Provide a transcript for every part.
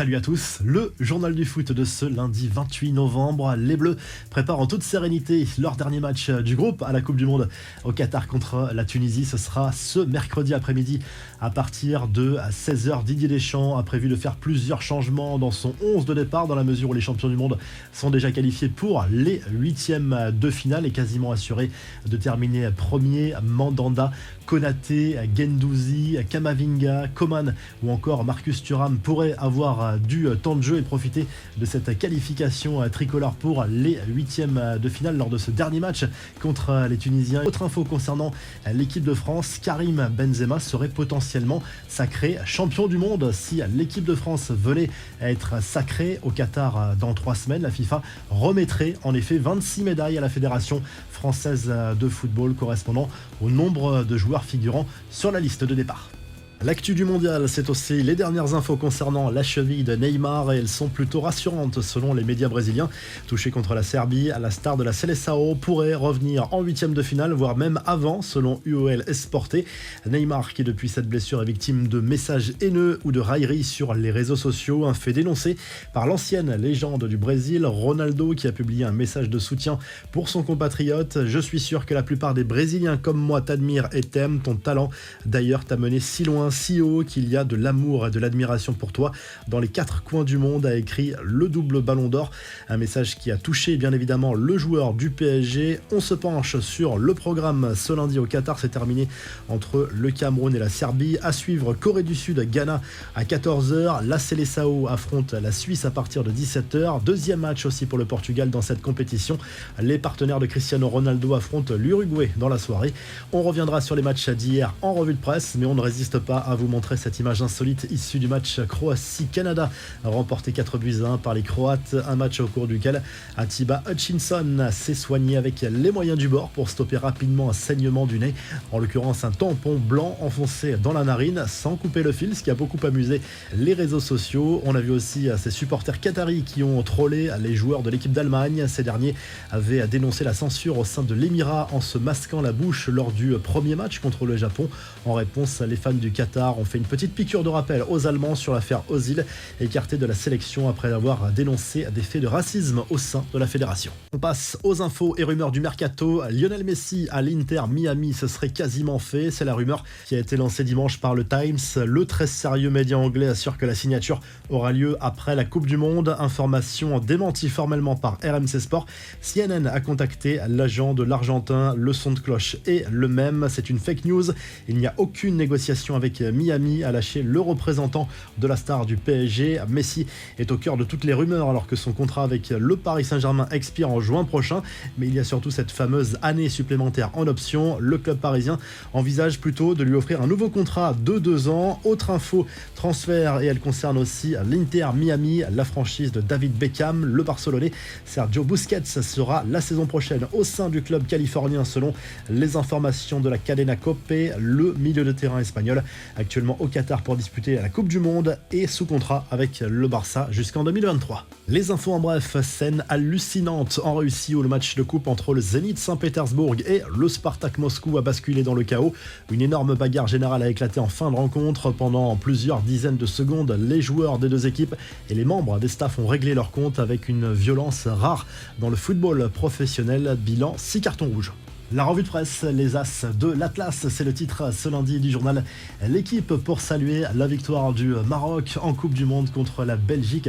Salut à tous, le journal du foot de ce lundi 28 novembre. Les Bleus préparent en toute sérénité leur dernier match du groupe à la Coupe du Monde au Qatar contre la Tunisie. Ce sera ce mercredi après-midi à partir de 16h. Didier Deschamps a prévu de faire plusieurs changements dans son 11 de départ dans la mesure où les champions du monde sont déjà qualifiés pour les huitièmes de finale et quasiment assurés de terminer premier. Mandanda, Konaté, Guendouzi, Kamavinga, Coman ou encore Marcus Thuram pourraient avoir du temps de jeu et profiter de cette qualification tricolore pour les huitièmes de finale lors de ce dernier match contre les Tunisiens. Autre info concernant l'équipe de France, Karim Benzema serait potentiellement sacré champion du monde. Si l'équipe de France venait à être sacrée au Qatar dans 3 semaines, la FIFA remettrait en effet 26 médailles à la Fédération française de football correspondant au nombre de joueurs figurant sur la liste de départ. L'actu du mondial, c'est aussi les dernières infos concernant la cheville de Neymar et elles sont plutôt rassurantes selon les médias brésiliens. Touché contre la Serbie, la star de la Seleção pourrait revenir en huitième de finale, voire même avant selon UOL Esporte. Neymar, qui depuis cette blessure est victime de messages haineux ou de railleries sur les réseaux sociaux, un fait dénoncé par l'ancienne légende du Brésil, Ronaldo, qui a publié un message de soutien pour son compatriote. Je suis sûr que la plupart des Brésiliens comme moi t'admirent et t'aiment, ton talent d'ailleurs t'a mené si loin, si haut qu'il y a de l'amour et de l'admiration pour toi dans les 4 coins du monde, a écrit le double ballon d'or. Un message qui a touché bien évidemment le joueur du PSG. On se penche sur le programme ce lundi au Qatar. C'est terminé entre le Cameroun et la Serbie. À suivre, Corée du Sud, Ghana à 14h. La Seleção affronte la Suisse à partir de 17h. Deuxième match aussi pour le Portugal dans cette compétition. Les partenaires de Cristiano Ronaldo affrontent l'Uruguay dans la soirée. On reviendra sur les matchs d'hier en revue de presse, mais on ne résiste pas à vous montrer cette image insolite issue du match Croatie-Canada, remporté 4-1 par les Croates, un match au cours duquel Atiba Hutchinson s'est soigné avec les moyens du bord pour stopper rapidement un saignement du nez, en l'occurrence un tampon blanc enfoncé dans la narine sans couper le fil, ce qui a beaucoup amusé les réseaux sociaux. On a vu aussi ces supporters qataris qui ont trollé les joueurs de l'équipe d'Allemagne. Ces derniers avaient dénoncé la censure au sein de l'Émirat en se masquant la bouche lors du premier match contre le Japon. En réponse, les fans du Qatar ont fait une petite piqûre de rappel aux Allemands sur l'affaire Özil, écarté de la sélection après avoir dénoncé des faits de racisme au sein de la fédération. On passe aux infos et rumeurs du mercato. Lionel Messi à l'Inter Miami, ce serait quasiment fait. C'est la rumeur qui a été lancée dimanche par le Times. Le très sérieux média anglais assure que la signature aura lieu après la Coupe du Monde. Information démentie formellement par RMC Sport. CNN a contacté l'agent de l'Argentin. Le son de cloche est le même. C'est une fake news. Il n'y a aucune négociation avec Miami, a lâché le représentant de la star du PSG. Messi est au cœur de toutes les rumeurs alors que son contrat avec le Paris Saint-Germain expire en juin prochain. Mais il y a surtout cette fameuse année supplémentaire en option. Le club parisien envisage plutôt de lui offrir un nouveau contrat de 2 ans. Autre info, transfert, et elle concerne aussi l'Inter Miami, la franchise de David Beckham. Le Barcelonais Sergio Busquets sera la saison prochaine au sein du club californien selon les informations de la Cadena Cope. Le milieu de terrain espagnol, actuellement au Qatar pour disputer la Coupe du Monde, et sous contrat avec le Barça jusqu'en 2023. Les infos en bref, scène hallucinante en Russie où le match de coupe entre le Zénith Saint-Pétersbourg et le Spartak Moscou a basculé dans le chaos. Une énorme bagarre générale a éclaté en fin de rencontre. Pendant plusieurs dizaines de secondes, les joueurs des deux équipes et les membres des staffs ont réglé leur compte avec une violence rare dans le football professionnel. Bilan 6 cartons rouges. La revue de presse, les As de l'Atlas, c'est le titre ce lundi du journal L'équipe pour saluer la victoire du Maroc en Coupe du Monde contre la Belgique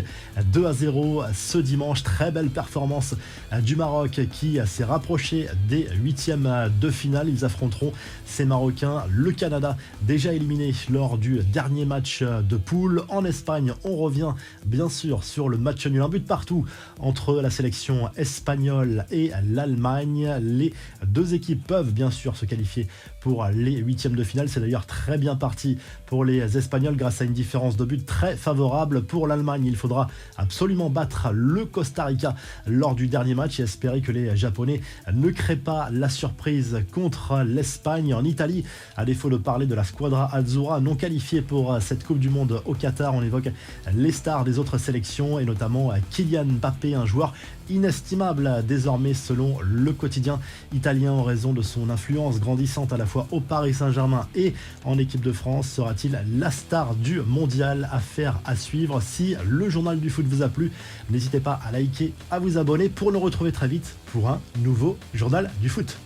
2-0 ce dimanche. Très belle performance du Maroc qui s'est rapproché des huitièmes de finale. Ils affronteront ces Marocains, le Canada, déjà éliminé lors du dernier match de poule. En Espagne, on revient bien sûr sur le match nul, un but partout entre la sélection espagnole et l'Allemagne. Les deux équipes peuvent bien sûr se qualifier pour les huitièmes de finale. C'est d'ailleurs très bien parti pour les Espagnols grâce à une différence de but très favorable. Pour l'Allemagne, il faudra absolument battre le Costa Rica lors du dernier match et espérer que les Japonais ne créent pas la surprise contre l'Espagne. En Italie, à défaut de parler de la Squadra Azzurra non qualifiée pour cette Coupe du Monde au Qatar, on évoque les stars des autres sélections et notamment Kylian Mbappé, un joueur inestimable désormais selon le quotidien italien en raison de son influence grandissante à la fois au Paris Saint-Germain et en équipe de France. Sera-t-il la star du mondial? Affaire à suivre. Si le journal du foot vous a plu, n'hésitez pas à liker, à vous abonner pour nous retrouver très vite pour un nouveau journal du foot.